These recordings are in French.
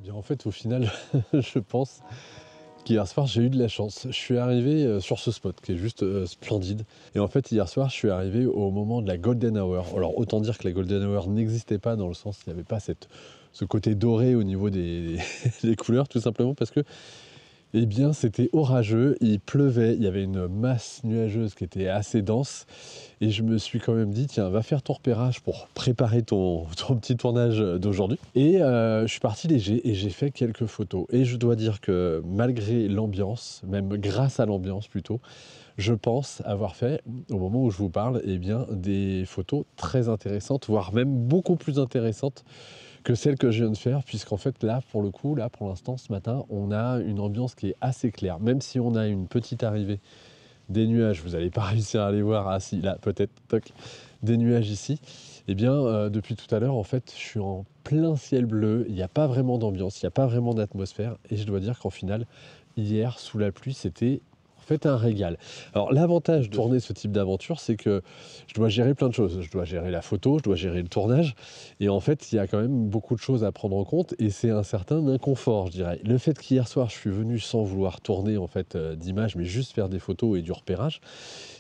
Bien, en fait, au final, je pense qu'hier soir, j'ai eu de la chance. Je suis arrivé sur ce spot qui est juste splendide. Et en fait, hier soir, je suis arrivé au moment de la Golden Hour. Alors, autant dire que la Golden Hour n'existait pas dans le sens qu'il n'y avait pas ce côté doré au niveau des couleurs, tout simplement parce que eh bien, c'était orageux, il pleuvait, il y avait une masse nuageuse qui était assez dense. Et je me suis quand même dit, tiens, va faire ton repérage pour préparer ton petit tournage d'aujourd'hui. Et je suis parti léger et j'ai fait quelques photos. Et je dois dire que malgré l'ambiance, même grâce à l'ambiance plutôt, je pense avoir fait, au moment où je vous parle, eh bien, des photos très intéressantes, voire même beaucoup plus intéressantes que celle que je viens de faire, puisqu'en fait là, pour le coup, là pour l'instant, ce matin, on a une ambiance qui est assez claire. Même si on a une petite arrivée des nuages, vous n'allez pas réussir à les voir, ah si, là peut-être, toc, des nuages ici, eh bien depuis tout à l'heure, en fait, je suis en plein ciel bleu, il n'y a pas vraiment d'ambiance, il n'y a pas vraiment d'atmosphère, et je dois dire qu'en final, hier, sous la pluie, c'était en fait un régal. Alors l'avantage de tourner ce type d'aventure, c'est que je dois gérer plein de choses. Je dois gérer la photo, je dois gérer le tournage, et en fait, il y a quand même beaucoup de choses à prendre en compte, et c'est un certain inconfort, je dirais. Le fait qu'hier soir, je suis venu sans vouloir tourner en fait d'images, mais juste faire des photos et du repérage,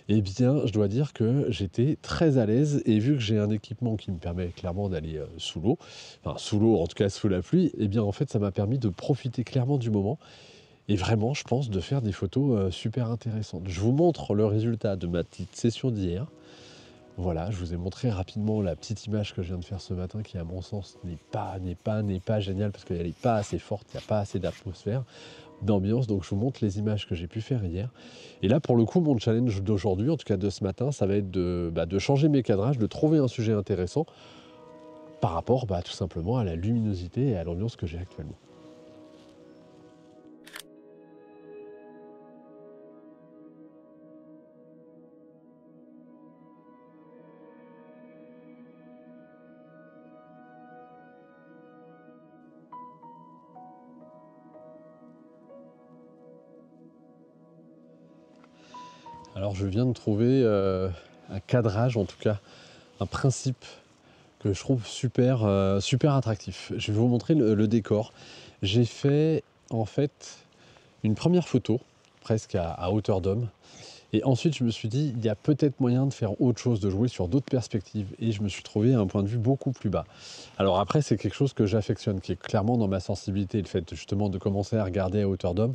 eh bien, je dois dire que j'étais très à l'aise, et vu que j'ai un équipement qui me permet clairement d'aller sous l'eau, enfin sous l'eau, en tout cas sous la pluie, eh bien en fait, ça m'a permis de profiter clairement du moment, et vraiment, je pense, de faire des photos super intéressantes. Je vous montre le résultat de ma petite session d'hier. Voilà, je vous ai montré rapidement la petite image que je viens de faire ce matin qui, à mon sens, n'est pas géniale parce qu'elle n'est pas assez forte, il n'y a pas assez d'atmosphère, d'ambiance. Donc, je vous montre les images que j'ai pu faire hier. Et là, pour le coup, mon challenge d'aujourd'hui, en tout cas de ce matin, ça va être de changer mes cadrages, de trouver un sujet intéressant par rapport tout simplement à la luminosité et à l'ambiance que j'ai actuellement. Alors, je viens de trouver un cadrage, en tout cas, un principe que je trouve super attractif. Je vais vous montrer le décor. J'ai fait en fait une première photo, presque à hauteur d'homme. Et ensuite, je me suis dit, il y a peut-être moyen de faire autre chose, de jouer sur d'autres perspectives. Et je me suis trouvé à un point de vue beaucoup plus bas. Alors après, c'est quelque chose que j'affectionne, qui est clairement dans ma sensibilité, le fait justement de commencer à regarder à hauteur d'homme.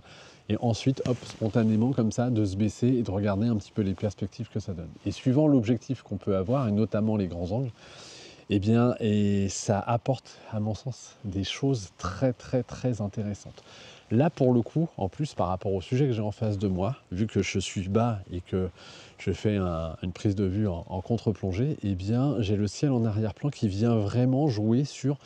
Et ensuite, hop, spontanément comme ça, de se baisser et de regarder un petit peu les perspectives que ça donne. Et suivant l'objectif qu'on peut avoir, et notamment les grands angles, eh bien, et ça apporte, à mon sens, des choses très intéressantes. Là, pour le coup, en plus, par rapport au sujet que j'ai en face de moi, vu que je suis bas et que je fais une prise de vue en contre-plongée, eh bien, j'ai le ciel en arrière-plan qui vient vraiment jouer sur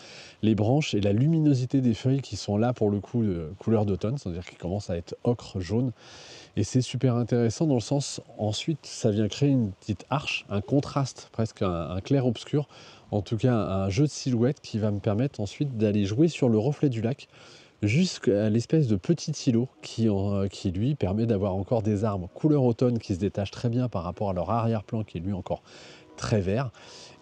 les branches et la luminosité des feuilles qui sont là, pour le coup, de couleur d'automne, c'est-à-dire qui commencent à être ocre, jaune. Et c'est super intéressant dans le sens, ensuite, ça vient créer une petite arche, un contraste, presque un clair-obscur, en tout cas un jeu de silhouette qui va me permettre ensuite d'aller jouer sur le reflet du lac jusqu'à l'espèce de petit îlot qui lui permet d'avoir encore des arbres couleur automne qui se détachent très bien par rapport à leur arrière-plan qui est lui encore très vert.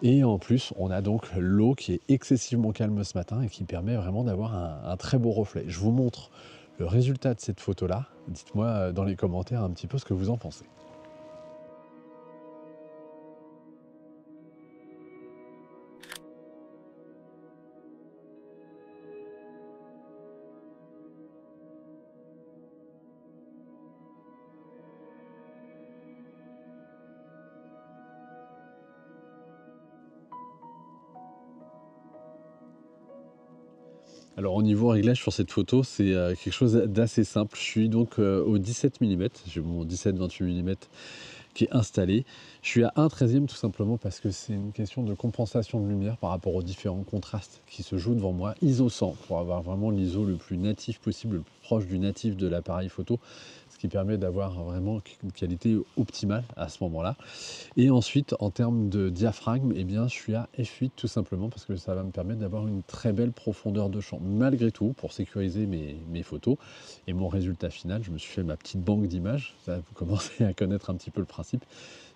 Et en plus, on a donc l'eau qui est excessivement calme ce matin et qui permet vraiment d'avoir un très beau reflet. Je vous montre le résultat de cette photo-là. Dites-moi dans les commentaires un petit peu ce que vous en pensez. Alors au niveau réglage sur cette photo, c'est quelque chose d'assez simple. Je suis donc au 17 mm, j'ai mon 17-28 mm qui est installé. Je suis à 1/13e tout simplement parce que c'est une question de compensation de lumière par rapport aux différents contrastes qui se jouent devant moi. ISO 100 pour avoir vraiment l'ISO le plus natif possible, le plus proche du natif de l'appareil photo, ce qui permet d'avoir vraiment une qualité optimale à ce moment-là. Et ensuite, en termes de diaphragme, eh bien, je suis à F8 tout simplement parce que ça va me permettre d'avoir une très belle profondeur de champ. Malgré tout, pour sécuriser mes photos et mon résultat final, je me suis fait ma petite banque d'images. Ça, vous commencez à connaître un petit peu le principe.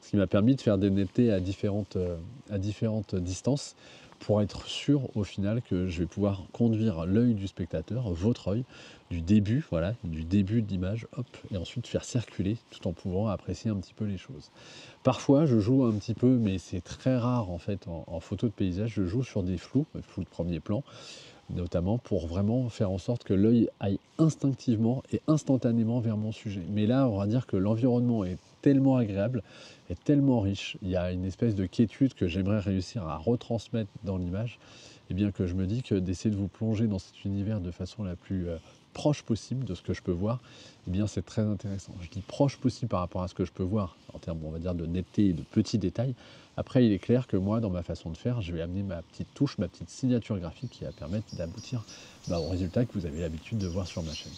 Ce qui m'a permis de faire des nettetés à différentes distances pour être sûr au final que je vais pouvoir conduire l'œil du spectateur, votre œil, du début, voilà, du début de l'image, hop, et ensuite faire circuler tout en pouvant apprécier un petit peu les choses. Parfois, je joue un petit peu, mais c'est très rare en fait en photo de paysage, je joue sur des flous de premier plan, notamment pour vraiment faire en sorte que l'œil aille instinctivement et instantanément vers mon sujet. Mais là, on va dire que l'environnement est tellement agréable, est tellement riche, il y a une espèce de quiétude que j'aimerais réussir à retransmettre dans l'image, et bien que je me dis que d'essayer de vous plonger dans cet univers de façon la plus proche possible de ce que je peux voir, eh bien c'est très intéressant. Je dis proche possible par rapport à ce que je peux voir en termes, on va dire, de netteté et de petits détails. Après, il est clair que moi, dans ma façon de faire, je vais amener ma petite touche, ma petite signature graphique qui va permettre d'aboutir au résultat que vous avez l'habitude de voir sur ma chaîne.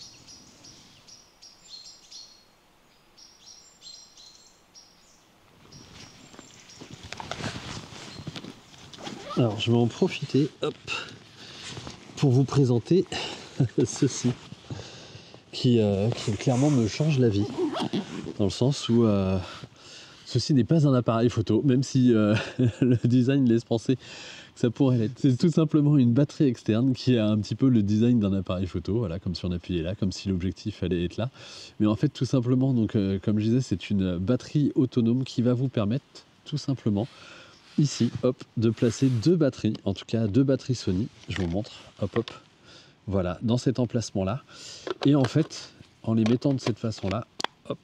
Alors, je vais en profiter, hop, pour vous présenter ceci, qui clairement me change la vie, dans le sens où ceci n'est pas un appareil photo, même si le design laisse penser que ça pourrait l'être. C'est tout simplement une batterie externe qui a un petit peu le design d'un appareil photo, voilà, comme si on appuyait là, comme si l'objectif allait être là. Mais en fait, tout simplement, donc, comme je disais, c'est une batterie autonome qui va vous permettre, tout simplement, ici, hop, de placer deux batteries, en tout cas deux batteries Sony. Je vous montre, hop, hop, voilà, dans cet emplacement-là. Et en fait, en les mettant de cette façon-là, hop,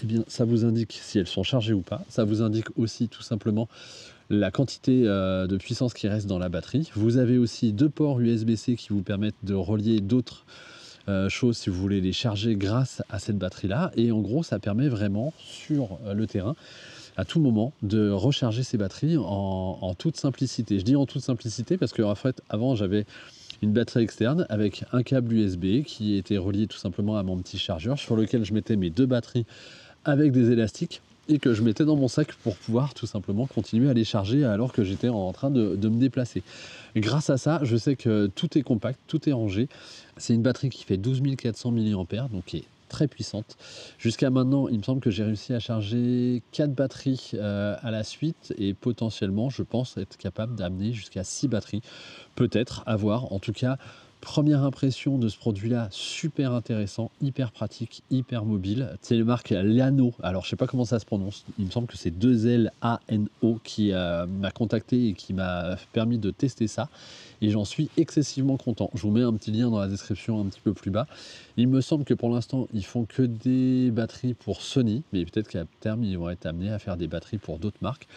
eh bien, ça vous indique si elles sont chargées ou pas. Ça vous indique aussi tout simplement la quantité de puissance qui reste dans la batterie. Vous avez aussi deux ports USB-C qui vous permettent de relier d'autres choses si vous voulez les charger grâce à cette batterie-là. Et en gros, ça permet vraiment sur le terrain, à tout moment, de recharger ces batteries en toute simplicité. Je dis en toute simplicité parce que en fait, avant, j'avais une batterie externe avec un câble USB qui était relié tout simplement à mon petit chargeur sur lequel je mettais mes deux batteries avec des élastiques et que je mettais dans mon sac pour pouvoir tout simplement continuer à les charger alors que j'étais en train de me déplacer. Et grâce à ça, je sais que tout est compact, tout est rangé. C'est une batterie qui fait 12 400 mAh, donc qui est très puissante. Jusqu'à maintenant, il me semble que j'ai réussi à charger 4 batteries à la suite et potentiellement, je pense être capable d'amener jusqu'à 6 batteries. Peut-être, à voir. En tout cas, première impression de ce produit-là, super intéressant, hyper pratique, hyper mobile. C'est la marque Lano. Alors, je ne sais pas comment ça se prononce. Il me semble que c'est 2Lano qui m'a contacté et qui m'a permis de tester ça. Et j'en suis excessivement content. Je vous mets un petit lien dans la description un petit peu plus bas. Il me semble que pour l'instant, ils font que des batteries pour Sony, mais peut-être qu'à terme, ils vont être amenés à faire des batteries pour d'autres marques.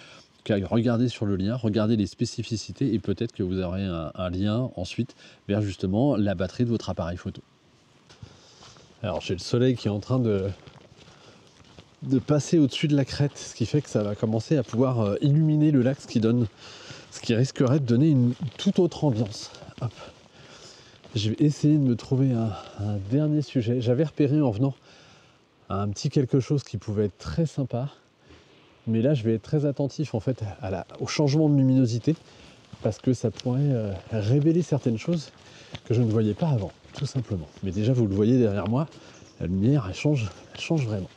Regardez sur le lien, regardez les spécificités et peut-être que vous aurez un lien ensuite vers justement la batterie de votre appareil photo. Alors j'ai le soleil qui est en train de passer au-dessus de la crête, ce qui fait que ça va commencer à pouvoir illuminer le lac, ce qui risquerait de donner une toute autre ambiance. Hop. Je vais essayer de me trouver un dernier sujet. J'avais repéré en venant un petit quelque chose qui pouvait être très sympa. Mais là, je vais être très attentif en fait au changement de luminosité parce que ça pourrait révéler certaines choses que je ne voyais pas avant, tout simplement. Mais déjà, vous le voyez derrière moi, la lumière, elle change vraiment.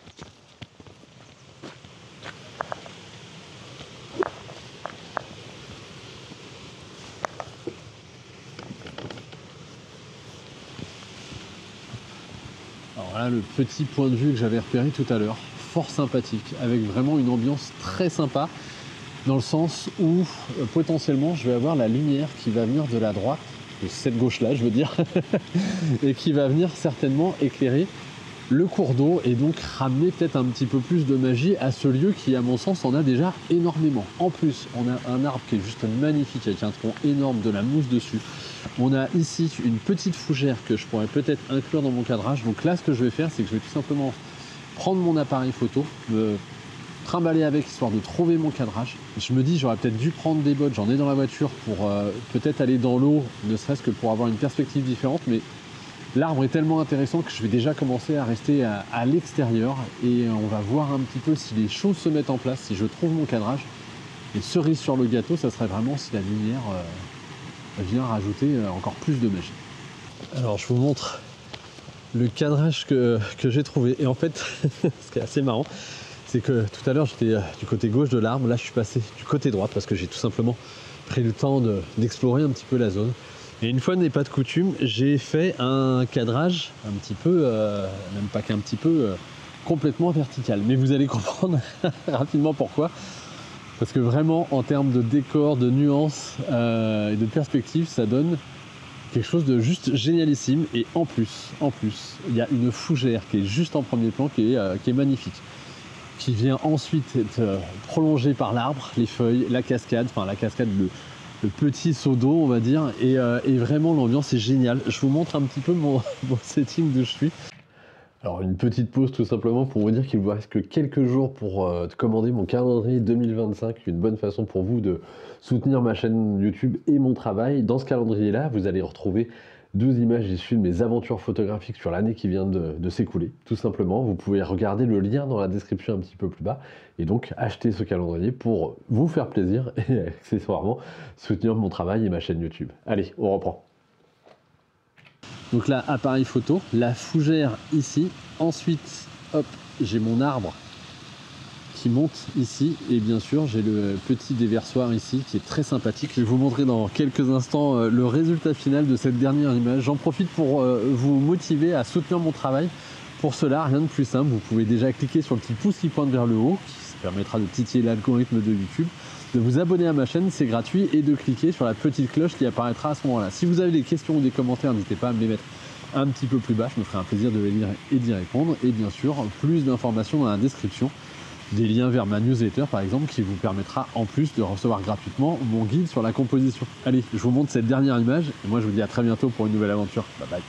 Alors là, le petit point de vue que j'avais repéré tout à l'heure, fort sympathique, avec vraiment une ambiance très sympa, dans le sens où potentiellement je vais avoir la lumière qui va venir de la droite, de cette gauche-là je veux dire, et qui va venir certainement éclairer le cours d'eau et donc ramener peut-être un petit peu plus de magie à ce lieu qui, à mon sens, en a déjà énormément. En plus, on a un arbre qui est juste magnifique avec un tronc énorme, de la mousse dessus. On a ici une petite fougère que je pourrais peut-être inclure dans mon cadrage. Donc là, ce que je vais faire, c'est que je vais tout simplement prendre mon appareil photo, me trimballer avec histoire de trouver mon cadrage. Je me dis, j'aurais peut-être dû prendre des bottes, j'en ai dans la voiture pour peut-être aller dans l'eau, ne serait-ce que pour avoir une perspective différente, mais l'arbre est tellement intéressant que je vais déjà commencer à rester à l'extérieur et on va voir un petit peu si les choses se mettent en place, si je trouve mon cadrage. Et cerise sur le gâteau, ça serait vraiment si la lumière vient rajouter encore plus de magie. Alors je vous montre le cadrage que j'ai trouvé. Et en fait, ce qui est assez marrant, c'est que tout à l'heure j'étais du côté gauche de l'arbre, là je suis passé du côté droit parce que j'ai tout simplement pris le temps d'explorer un petit peu la zone. Et une fois n'est pas de coutume, j'ai fait un cadrage un petit peu, même pas qu'un petit peu, complètement vertical. Mais vous allez comprendre rapidement pourquoi. Parce que vraiment, en termes de décor, de nuances et de perspective, ça donne quelque chose de juste génialissime. Et en plus, il y a une fougère qui est juste en premier plan, qui est magnifique, qui vient ensuite être prolongée par l'arbre, les feuilles, la cascade, le petit seau d'eau, on va dire, et vraiment l'ambiance est géniale. Je vous montre un petit peu mon setting d'où je suis. Alors une petite pause tout simplement pour vous dire qu'il ne vous reste que quelques jours pour commander mon calendrier 2025, une bonne façon pour vous de soutenir ma chaîne YouTube et mon travail. Dans ce calendrier-là, vous allez retrouver 12 images issues de mes aventures photographiques sur l'année qui vient de s'écouler. Tout simplement, vous pouvez regarder le lien dans la description un petit peu plus bas et donc acheter ce calendrier pour vous faire plaisir et accessoirement soutenir mon travail et ma chaîne YouTube. Allez, on reprend. Donc là, appareil photo, la fougère ici. Ensuite, hop, j'ai mon arbre qui monte ici. Et bien sûr, j'ai le petit déversoir ici qui est très sympathique. Je vais vous montrer dans quelques instants le résultat final de cette dernière image. J'en profite pour vous motiver à soutenir mon travail. Pour cela, rien de plus simple. Vous pouvez déjà cliquer sur le petit pouce qui pointe vers le haut, qui permettra de titiller l'algorithme de YouTube, de vous abonner à ma chaîne, c'est gratuit, et de cliquer sur la petite cloche qui apparaîtra à ce moment-là. Si vous avez des questions ou des commentaires, n'hésitez pas à me les mettre un petit peu plus bas, je me ferai un plaisir de les lire et d'y répondre. Et bien sûr, plus d'informations dans la description, des liens vers ma newsletter par exemple, qui vous permettra en plus de recevoir gratuitement mon guide sur la composition. Allez, je vous montre cette dernière image, et moi je vous dis à très bientôt pour une nouvelle aventure. Bye bye.